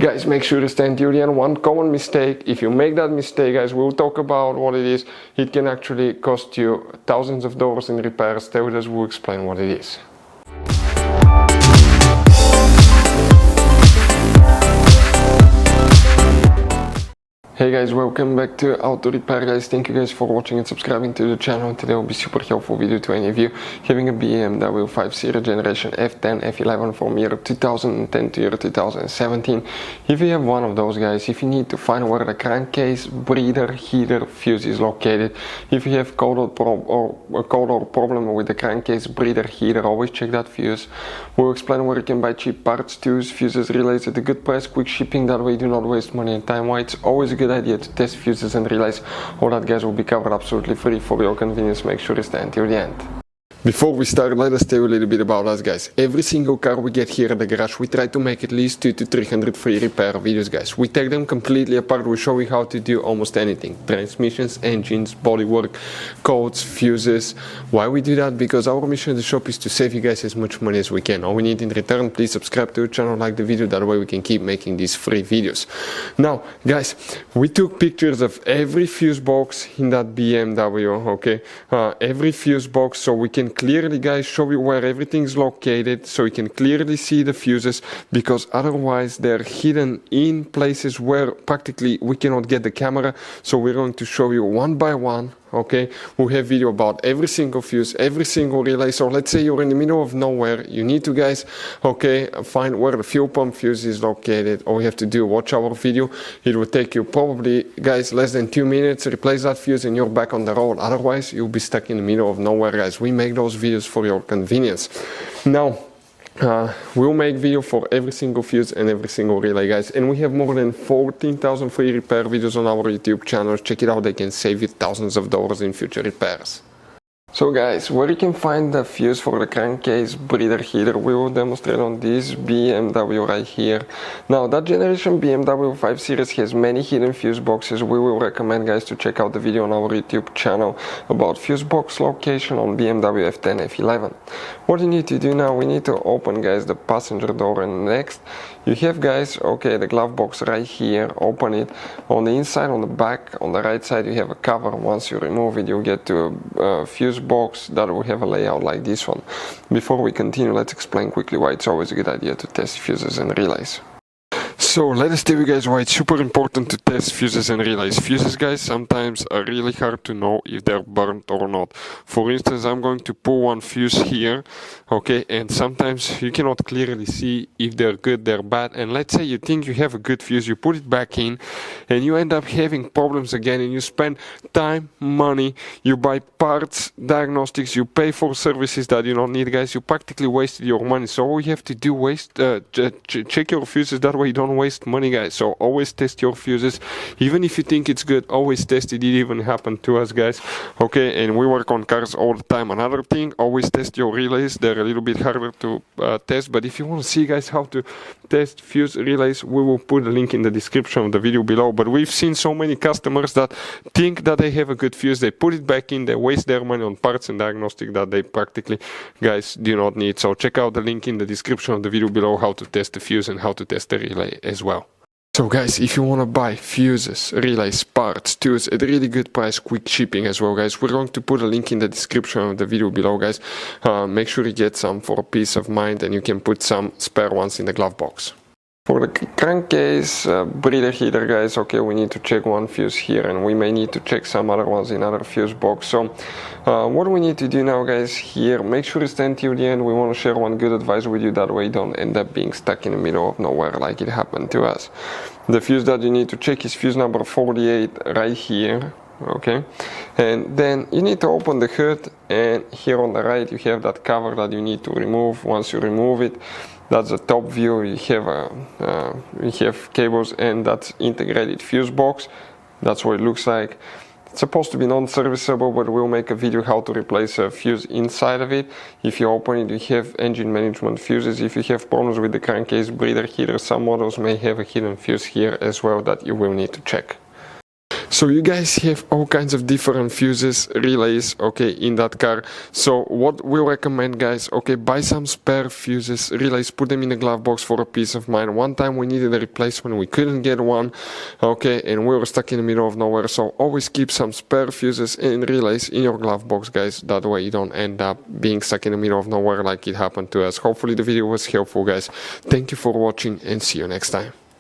Guys, make sure to stay until the end. One common mistake, if you make that mistake, guys, we'll talk about what it is. It can actually cost you thousands of dollars in repairs. Stay with us, we'll explain what it is. Hey guys, welcome back to Auto Repair, guys. Thank you guys for watching and subscribing to the channel. Today will be super helpful video to any of you having a BMW 5 Series generation F10 F11 from year 2010 to year 2017. If you have one of those, guys, if you need to find where the crankcase, breather, heater, fuse is located, if you have code or problem with the crankcase, breather, heater, always check that fuse. We'll explain where you can buy cheap parts, tools, fuses, relays at a good price, quick shipping, that way you do not waste money and time. Why it's always a good idea to test fuses and relays. All that, guys, will be covered absolutely free for your convenience. Make sure to stay until the end. Before we start, let us tell you a little bit about us, guys. Every single car we get here at the garage, we try to make at least 200 to 300 free repair videos, guys. We take them completely apart. We show you how to do almost anything: transmissions, engines, bodywork, codes, fuses. Why we do that? Because our mission at the shop is to save you guys as much money as we can. All we need in return, please subscribe to the channel, like the video, that way we can keep making these free videos. Now, guys, we took pictures of every fuse box in that BMW, okay? Every fuse box, so we can clearly, guys, show you where everything is located, so you can clearly see the fuses, because otherwise they're hidden in places where practically we cannot get the camera. So we're going to show you one by one. Okay, we have video about every single fuse, every single relay. So let's say you're in the middle of nowhere, you need to, guys, okay, find where the fuel pump fuse is located. All you have to do, watch our video. It will take you probably, guys, less than 2 minutes, replace that fuse and you're back on the road. Otherwise you'll be stuck in the middle of nowhere, guys. We make those videos for your convenience. Now, we'll make video for every single fuse and every single relay, guys, and we have more than 14,000 free repair videos on our YouTube channel. Check it out, they can save you thousands of dollars in future repairs. So, guys, where you can find the fuse for the crankcase, breather, heater, we will demonstrate on this BMW right here. Now, that generation BMW 5 Series has many hidden fuse boxes. We will recommend, guys, to check out the video on our YouTube channel about fuse box location on BMW F10 F11. What you need to do now, we need to open, guys, the passenger door, and next you have, guys, okay, the glove box right here. Open it. On the inside, on the back, on the right side, you have a cover. Once you remove it, you get to a fuse box that will have a layout like this one. Before we continue, let's explain quickly why it's always a good idea to test fuses and relays. So let us tell you guys why it's super important to test fuses and relays. Fuses, guys, sometimes are really hard to know if they're burnt or not. For instance, I'm going to pull one fuse here, okay, and sometimes you cannot clearly see if they're good, they're bad. And let's say you think you have a good fuse, you put it back in and you end up having problems again, and you spend time, money, you buy parts, diagnostics, you pay for services that you don't need, guys. You practically wasted your money. So all you have to do, check your fuses, that way you don't waste money, guys. So always test your fuses. Even if you think it's good, always test it. It even happened to us, guys, okay, and we work on cars all the time. Another thing, always test your relays. They're a little bit harder to test, but if you want to see, guys, how to test fuse relays, we will put a link in the description of the video below. But we've seen so many customers that think that they have a good fuse, they put it back in, they waste their money on parts and diagnostic that they practically, guys, do not need. So check out the link in the description of the video below, how to test the fuse and how to test the relay as well. So, guys, if you want to buy fuses, relays, parts, tools at a really good price, quick shipping as well, guys, we're going to put a link in the description of the video below, guys. Make sure you get some for peace of mind, and you can put some spare ones in the glove box. For the crankcase, breather, heater, guys, okay, we need to check one fuse here, and we may need to check some other ones in other fuse box. So what we need to do now, guys, here, make sure you stay until the end. We want to share one good advice with you, that way you don't end up being stuck in the middle of nowhere like it happened to us. The fuse that you need to check is fuse number 48 right here. Okay, and then you need to open the hood, and here on the right you have that cover that you need to remove. Once you remove it, that's the top view. You have cables, and that's integrated fuse box. That's what it looks like. It's supposed to be non-serviceable, but we'll make a video how to replace a fuse inside of it. If you open it, you have engine management fuses. If you have problems with the crankcase, breather, heater, some models may have a hidden fuse here as well that you will need to check. So you guys have all kinds of different fuses, relays, okay, in that car. So what we recommend, guys, okay, buy some spare fuses, relays, put them in the glove box for a peace of mind. One time we needed a replacement, we couldn't get one, okay, and we were stuck in the middle of nowhere. So always keep some spare fuses and relays in your glove box, guys. That way you don't end up being stuck in the middle of nowhere like it happened to us. Hopefully the video was helpful, guys. Thank you for watching and see you next time.